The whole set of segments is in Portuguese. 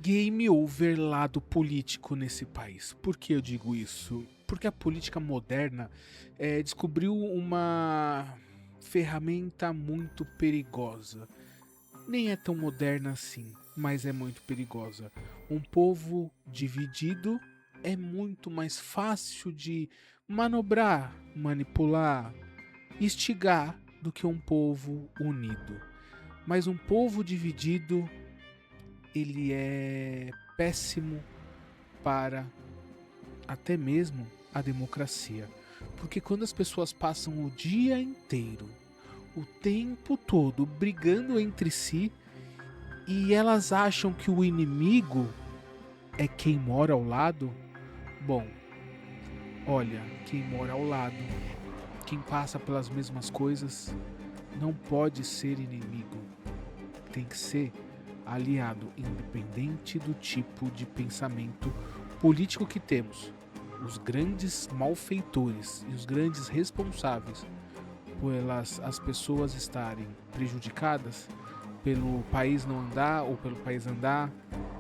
game over lado político nesse país. Por que eu digo isso? Porque a política moderna descobriu uma ferramenta muito perigosa. Nem é tão moderna assim, mas é muito perigosa. Um povo dividido é muito mais fácil de manobrar, manipular, instigar do que um povo unido. Mas um povo dividido, ele é péssimo para até mesmo a democracia. Porque quando as pessoas passam o dia inteiro, o tempo todo, brigando entre si, e elas acham que o inimigo é quem mora ao lado, bom, olha, quem mora ao lado, quem passa pelas mesmas coisas, não pode ser inimigo. Tem que ser aliado, independente do tipo de pensamento político que temos. Os grandes malfeitores e os grandes responsáveis pelas as pessoas estarem prejudicadas, pelo país não andar ou pelo país andar,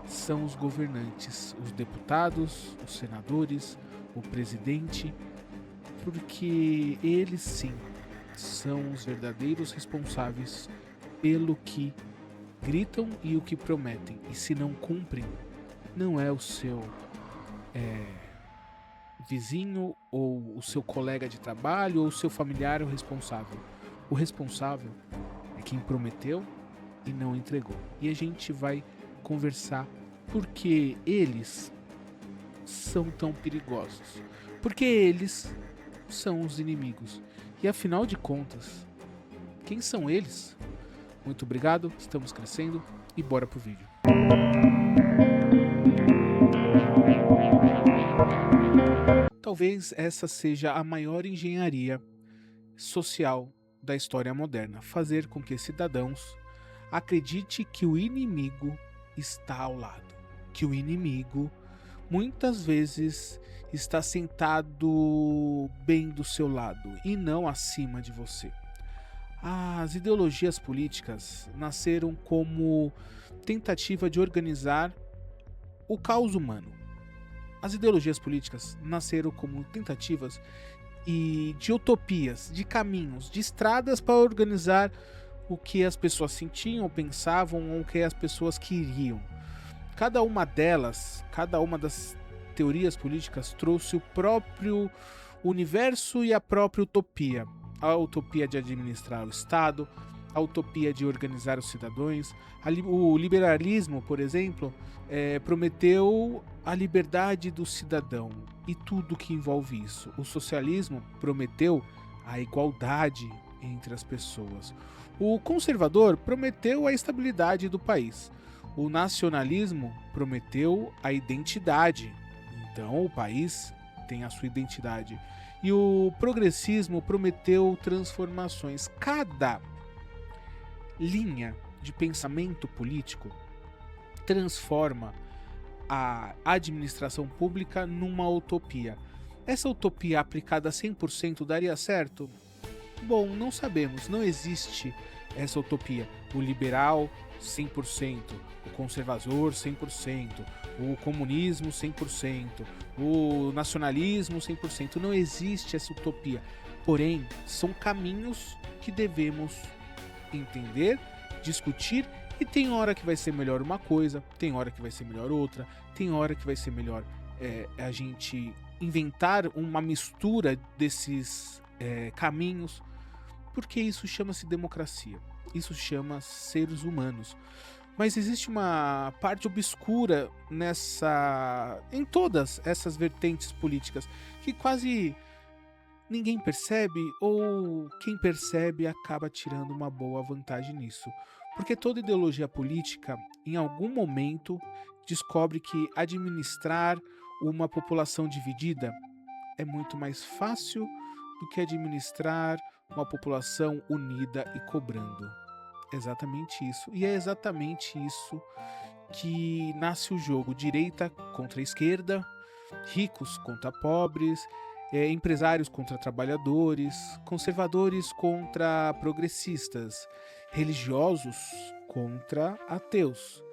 são os governantes, os deputados, os senadores, o presidente, porque eles sim são os verdadeiros responsáveis pelo que gritam e o que prometem. E se não cumprem, não é o seu vizinho ou o seu colega de trabalho ou o seu familiar o responsável. O responsável é quem prometeu e não entregou. E a gente vai conversar porque eles são tão perigosos. Porque eles são os inimigos. E afinal de contas, quem são eles? Muito obrigado, estamos crescendo e bora pro vídeo. Talvez essa seja a maior engenharia social da história moderna, fazer com que cidadãos acreditem que o inimigo está ao lado, que o inimigo muitas vezes está sentado bem do seu lado e não acima de você. As ideologias políticas nasceram como tentativa de organizar o caos humano. As ideologias políticas nasceram como tentativas de utopias, de caminhos, de estradas para organizar o que as pessoas sentiam, pensavam ou o que as pessoas queriam. Cada uma delas, cada uma das teorias políticas trouxe o próprio universo e a própria utopia. A utopia de administrar o Estado, a utopia de organizar os cidadãos. O liberalismo, por exemplo, prometeu a liberdade do cidadão e tudo que envolve isso. O socialismo prometeu a igualdade entre as pessoas. O conservador prometeu a estabilidade do país. O nacionalismo prometeu a identidade. Então o país tem a sua identidade. E o progressismo prometeu transformações. Cada linha de pensamento político transforma a administração pública numa utopia. Essa utopia aplicada a 100% daria certo? Bom, não sabemos, não existe essa utopia. O liberal, 100%, o conservador, 100%, o comunismo, 100%, o nacionalismo, 100%. Não existe essa utopia. Porém, são caminhos que devemos entender, discutir, e tem hora que vai ser melhor uma coisa, tem hora que vai ser melhor outra, tem hora que vai ser melhor a gente inventar uma mistura desses caminhos, porque isso chama-se democracia, isso chama seres humanos. Mas existe uma parte obscura em todas essas vertentes políticas que quase ninguém percebe, ou quem percebe acaba tirando uma boa vantagem nisso. Porque toda ideologia política, em algum momento, descobre que administrar uma população dividida é muito mais fácil do que administrar uma população unida e cobrando. Exatamente isso. E é exatamente isso que nasce o jogo: direita contra esquerda, ricos contra pobres, empresários contra trabalhadores, conservadores contra progressistas, religiosos contra ateus.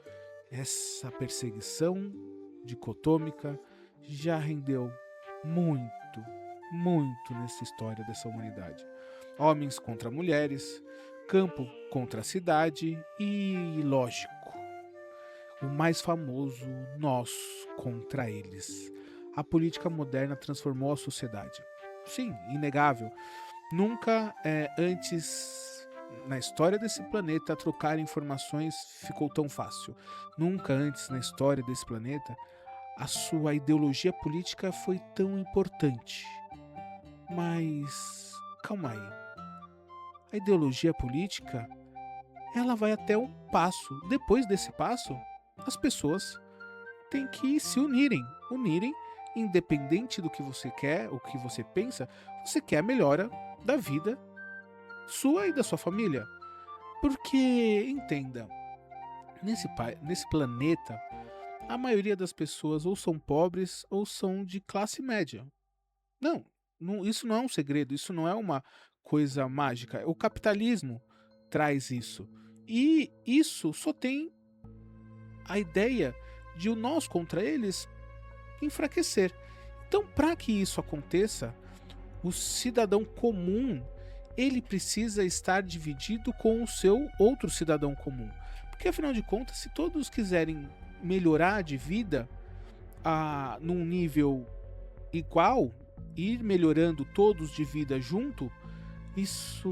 Essa perseguição dicotômica já rendeu muito, muito nessa história dessa humanidade. Homens contra mulheres, campo contra a cidade e, lógico, o mais famoso, nós contra eles. A política moderna transformou a sociedade. Sim, inegável. Nunca antes na história desse planeta trocar informações ficou tão fácil. Nunca antes na história desse planeta a sua ideologia política foi tão importante. Mas calma aí. A ideologia política, ela vai até um passo. Depois desse passo, as pessoas têm que se unirem, independente do que você quer, o que você pensa, você quer a melhora da vida sua e da sua família. Porque, entenda, nesse planeta, a maioria das pessoas ou são pobres ou são de classe média. Não, isso não é um segredo, isso não é uma coisa mágica. O capitalismo traz isso. E isso só tem a ideia de o nós contra eles enfraquecer. Então, para que isso aconteça, o cidadão comum, ele precisa estar dividido com o seu outro cidadão comum. Porque, afinal de contas, se todos quiserem melhorar de vida num nível igual, ir melhorando todos de vida junto, isso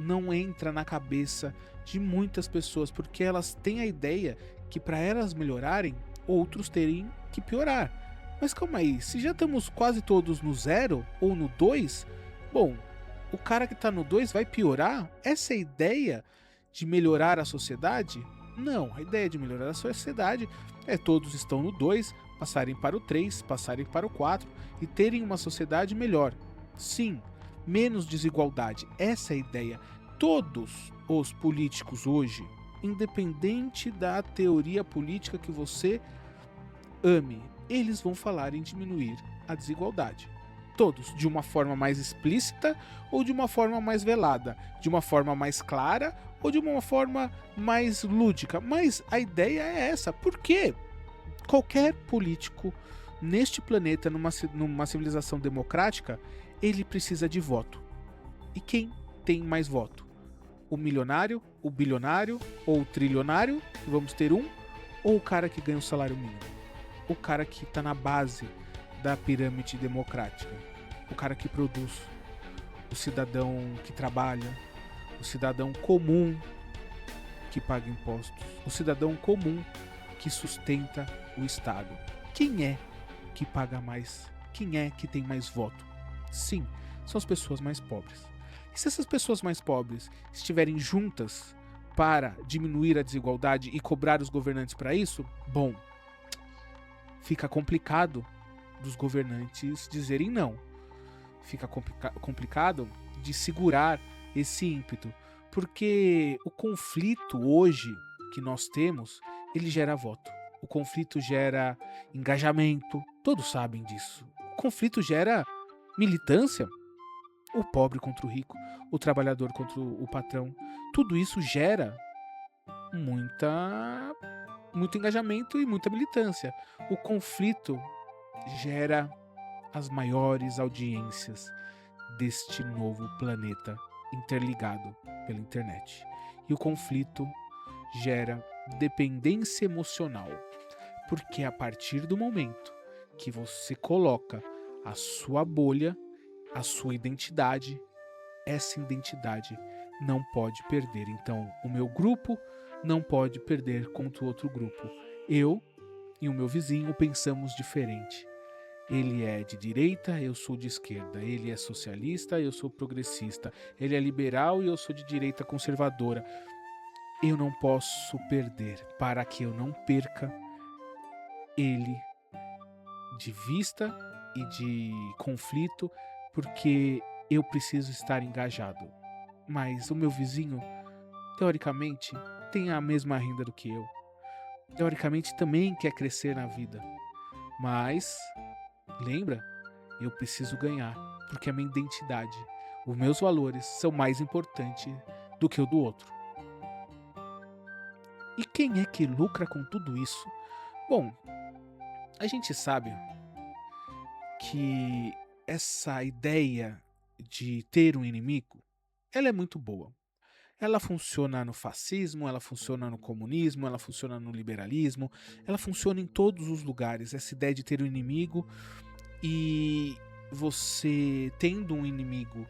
não entra na cabeça de muitas pessoas, porque elas têm a ideia que para elas melhorarem, outros terem que piorar. Mas calma aí, se já estamos quase todos no 0 ou no 2, bom, o cara que está no 2 vai piorar? Essa é a ideia de melhorar a sociedade? Não, a ideia de melhorar a sociedade é todos estão no 2, passarem para o 3, passarem para o 4 e terem uma sociedade melhor. Sim, menos desigualdade, essa é a ideia. Todos os políticos hoje, independente da teoria política que você ame, eles vão falar em diminuir a desigualdade. Todos, de uma forma mais explícita ou de uma forma mais velada, de uma forma mais clara ou de uma forma mais lúdica. Mas a ideia é essa. Por quê? Qualquer político neste planeta, numa civilização democrática, ele precisa de voto. E quem tem mais voto? O milionário, o bilionário ou o trilionário, vamos ter um, ou o cara que ganha o salário mínimo? O cara que está na base da pirâmide democrática, o cara que produz, o cidadão que trabalha, o cidadão comum que paga impostos, o cidadão comum que sustenta o Estado. Quem é que paga mais? Quem é que tem mais voto? Sim, são as pessoas mais pobres. E se essas pessoas mais pobres estiverem juntas para diminuir a desigualdade e cobrar os governantes para isso, bom, fica complicado dos governantes dizerem não. Fica complicado de segurar esse ímpeto, porque o conflito hoje que nós temos, ele gera voto. O conflito gera engajamento, todos sabem disso. O conflito gera militância, o pobre contra o rico, o trabalhador contra o patrão. Tudo isso gera muito engajamento e muita militância. O conflito gera as maiores audiências deste novo planeta interligado pela internet. E o conflito gera dependência emocional, porque a partir do momento que você coloca a sua bolha, a sua identidade, essa identidade não pode perder. Então, o meu grupo não pode perder contra o outro grupo. Eu e o meu vizinho pensamos diferente. Ele é de direita, eu sou de esquerda. Ele é socialista, eu sou progressista. Ele é liberal e eu sou de direita conservadora. Eu não posso perder. Para que eu não perca ele de vista e de conflito, porque eu preciso estar engajado. Mas o meu vizinho, teoricamente, tem a mesma renda do que eu. Teoricamente também quer crescer na vida. Mas, lembra? Eu preciso ganhar, porque a minha identidade, os meus valores são mais importantes do que o do outro. E quem é que lucra com tudo isso? Bom, a gente sabe que essa ideia de ter um inimigo, ela é muito boa. Ela funciona no fascismo, ela funciona no comunismo, ela funciona no liberalismo, ela funciona em todos os lugares. Essa ideia de ter um inimigo e você tendo um inimigo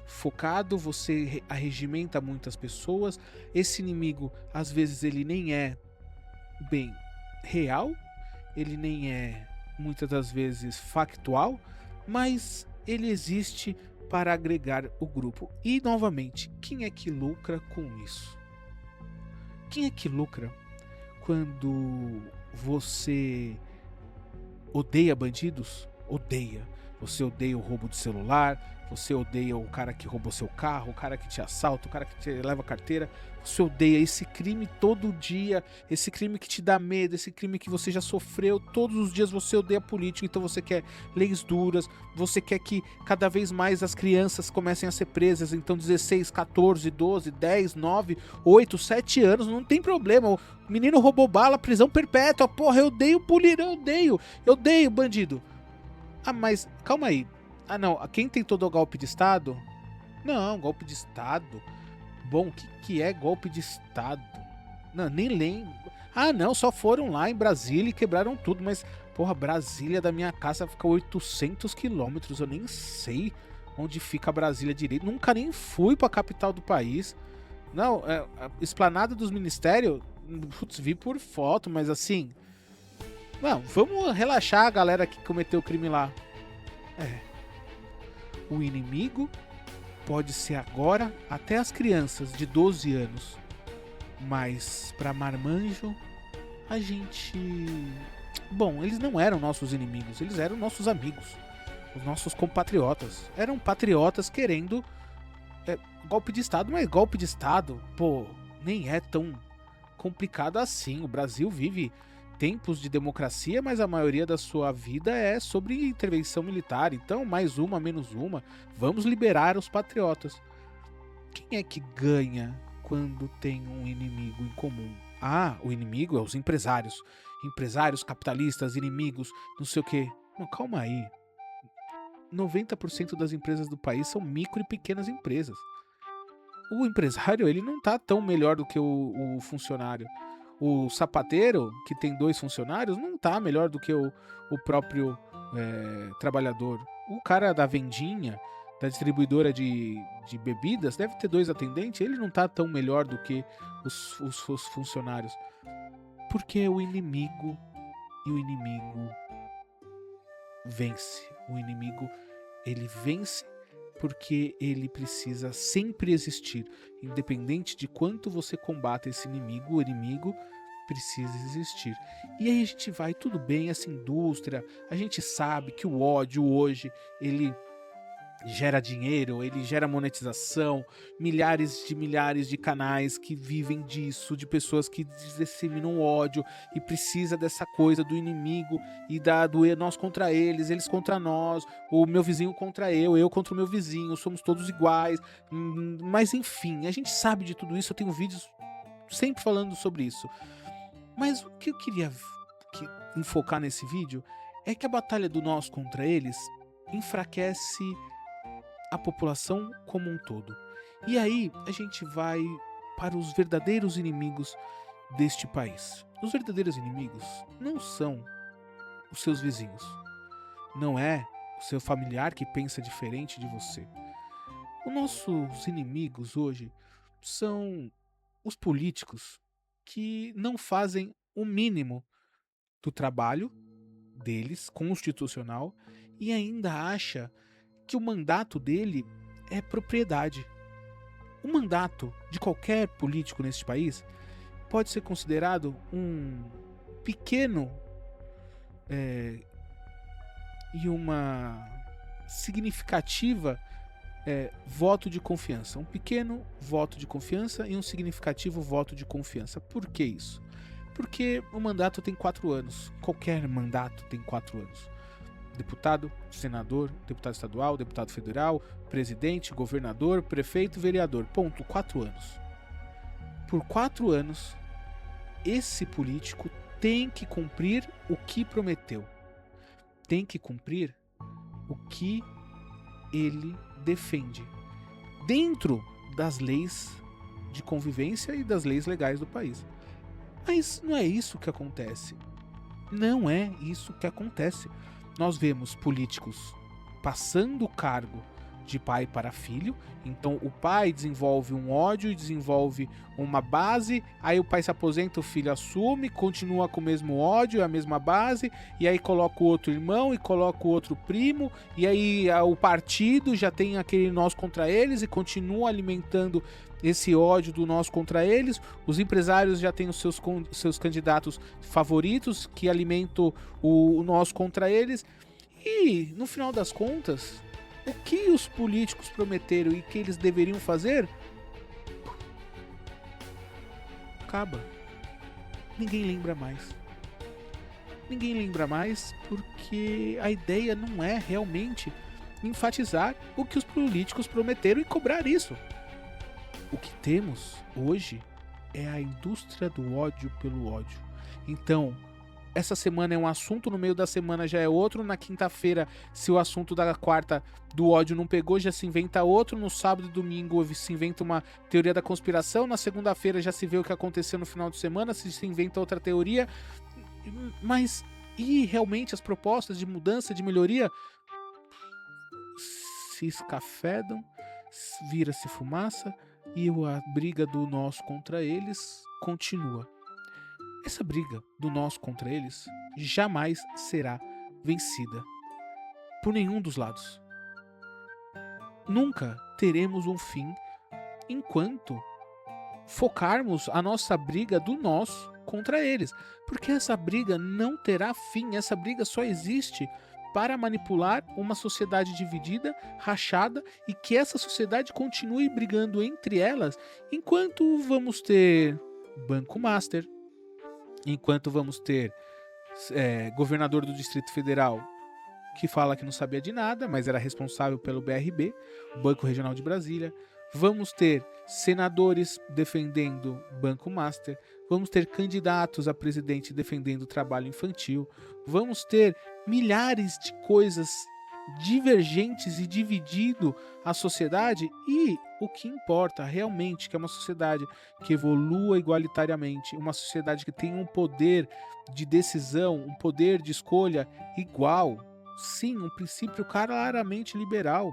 focado, você arregimenta muitas pessoas. Esse inimigo, às vezes, ele nem é bem real, ele nem é muitas das vezes factual, mas ele existe para agregar o grupo. E novamente, quem é que lucra com isso? Quem é que lucra quando você odeia bandidos? Odeia. Você odeia o roubo de celular, você odeia o cara que roubou seu carro, o cara que te assalta, o cara que te leva a carteira. Você odeia esse crime todo dia, esse crime que te dá medo, esse crime que você já sofreu. Todos os dias você odeia político, então você quer leis duras, você quer que cada vez mais as crianças comecem a ser presas. Então 16, 14, 12, 10, 9, 8, 7 anos, não tem problema. O menino roubou bala, prisão perpétua. Porra, eu odeio político, eu odeio bandido. Ah, mas calma aí. Ah, não. Quem tentou dar golpe de Estado? Não, golpe de Estado. Bom, o que é golpe de Estado? Não, nem lembro. Ah, não, só foram lá em Brasília e quebraram tudo. Mas, porra, Brasília da minha casa fica 800 quilômetros. Eu nem sei onde fica Brasília direito. Nunca nem fui pra capital do país. Não, a esplanada dos ministérios, putz, vi por foto, mas assim... Não, vamos relaxar a galera que cometeu o crime lá. O inimigo pode ser agora até as crianças de 12 anos. Mas pra marmanjo, a gente... Bom, eles não eram nossos inimigos, eles eram nossos amigos. Os nossos compatriotas. Eram patriotas querendo golpe de Estado, mas golpe de Estado, pô, nem é tão complicado assim. O Brasil vive tempos de democracia, mas a maioria da sua vida é sobre intervenção militar. Então, mais uma, menos uma, vamos liberar os patriotas. Quem é que ganha quando tem um inimigo em comum? Ah, o inimigo é os empresários. Empresários, capitalistas, inimigos, não sei o quê. Não, calma aí. 90% das empresas do país são micro e pequenas empresas. O empresário, ele não tá tão melhor do que o funcionário. O sapateiro, que tem 2 funcionários, não tá melhor do que o próprio trabalhador. O cara da vendinha, da distribuidora de bebidas, deve ter 2 atendentes, ele não tá tão melhor do que os funcionários. Porque o inimigo vence. O inimigo, ele vence porque ele precisa sempre existir. Independente de quanto você combata esse inimigo, o inimigo precisa existir. E aí a gente vai, tudo bem, essa indústria, a gente sabe que o ódio hoje, ele gera dinheiro, ele gera monetização, milhares de canais que vivem disso, de pessoas que disseminam ódio e precisa dessa coisa do inimigo e do nós contra eles, eles contra nós, o meu vizinho contra eu contra o meu vizinho, somos todos iguais, mas enfim, a gente sabe de tudo isso, eu tenho vídeos sempre falando sobre isso. Mas o que eu queria enfocar nesse vídeo é que a batalha do nós contra eles enfraquece a população como um todo. E aí a gente vai para os verdadeiros inimigos deste país. Os verdadeiros inimigos não são os seus vizinhos. Não é o seu familiar que pensa diferente de você. Os nossos inimigos hoje são os políticos que não fazem o mínimo do trabalho deles, constitucional, e ainda acha que o mandato dele é propriedade. O mandato de qualquer político neste país pode ser considerado um pequeno e uma significativa voto de confiança. Um pequeno voto de confiança e um significativo voto de confiança. Por que isso? Porque o mandato tem 4 anos. Qualquer mandato tem 4 anos. Deputado, senador, deputado estadual, deputado federal, presidente, governador, prefeito, vereador. Ponto. 4 anos. Por 4 anos, esse político tem que cumprir o que prometeu. Tem que cumprir o que ele defende. Dentro das leis de convivência e das leis legais do país. Mas não é isso que acontece. Não é isso que acontece. Nós vemos políticos passando o cargo de pai para filho, então o pai desenvolve um ódio, desenvolve uma base, aí o pai se aposenta, o filho assume, continua com o mesmo ódio, a mesma base, e aí coloca o outro irmão e coloca o outro primo, e aí o partido já tem aquele nós contra eles e continua alimentando esse ódio do nós contra eles. Os empresários já têm os seus candidatos favoritos que alimentam o nós contra eles, e no final das contas, o que os políticos prometeram e que eles deveriam fazer, acaba. Ninguém lembra mais. Ninguém lembra mais porque a ideia não é realmente enfatizar o que os políticos prometeram e cobrar isso. O que temos hoje é a indústria do ódio pelo ódio. Então, essa semana é um assunto, no meio da semana já é outro, na quinta-feira, se o assunto da quarta do ódio não pegou, já se inventa outro, no sábado e domingo se inventa uma teoria da conspiração, na segunda-feira já se vê o que aconteceu no final de semana, se inventa outra teoria, mas e realmente as propostas de mudança, de melhoria, se escafedam, vira-se fumaça e a briga do nós contra eles continua. Essa briga do nós contra eles jamais será vencida por nenhum dos lados. Nunca teremos um fim enquanto focarmos a nossa briga do nós contra eles. Porque essa briga não terá fim, essa briga só existe para manipular uma sociedade dividida, rachada, e que essa sociedade continue brigando entre elas, enquanto vamos ter Banco Master, enquanto vamos ter governador do Distrito Federal que fala que não sabia de nada, mas era responsável pelo BRB, Banco Regional de Brasília. Vamos ter senadores defendendo Banco Master. Vamos ter candidatos a presidente defendendo o trabalho infantil. Vamos ter milhares de coisas divergentes e dividindo a sociedade, e o que importa realmente que é uma sociedade que evolua igualitariamente, uma sociedade que tenha um poder de decisão, um poder de escolha igual, sim, um princípio claramente liberal,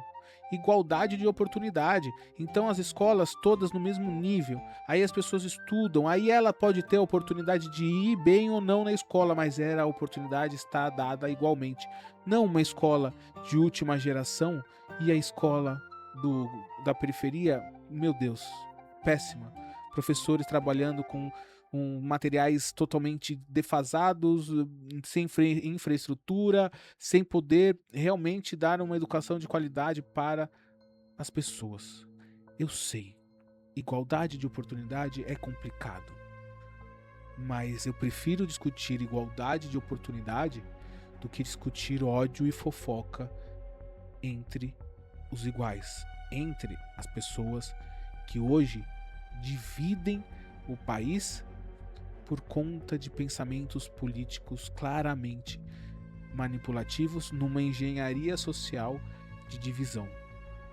igualdade de oportunidade. Então as escolas todas no mesmo nível, aí as pessoas estudam, aí ela pode ter a oportunidade de ir bem ou não na escola, mas a oportunidade está dada igualmente. Não uma escola de última geração e a escola da periferia, meu Deus, péssima. Professores trabalhando com materiais totalmente defasados, sem infraestrutura, sem poder realmente dar uma educação de qualidade para as pessoas. Eu sei, igualdade de oportunidade é complicado, mas eu prefiro discutir igualdade de oportunidade do que discutir ódio e fofoca entre os iguais, entre as pessoas que hoje dividem o país por conta de pensamentos políticos claramente manipulativos numa engenharia social de divisão.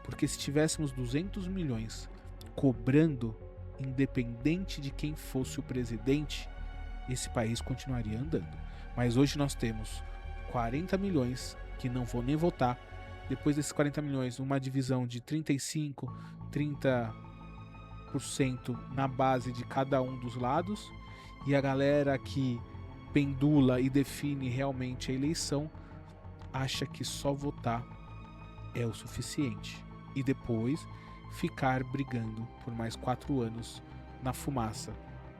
Porque se tivéssemos 200 milhões cobrando, independente de quem fosse o presidente, esse país continuaria andando. Mas hoje nós temos 40 milhões que não vão nem votar. Depois desses 40 milhões, uma divisão de 35, 30% na base de cada um dos lados, e a galera que pendula e define realmente a eleição acha que só votar é o suficiente, e depois ficar brigando por mais 4 anos na fumaça,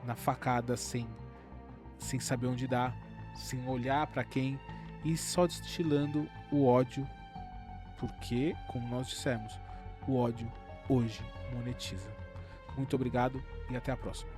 na facada, sem saber onde dá, sem olhar para quem, e só destilando o ódio, porque, como nós dissemos, o ódio hoje monetiza. Muito obrigado e até a próxima.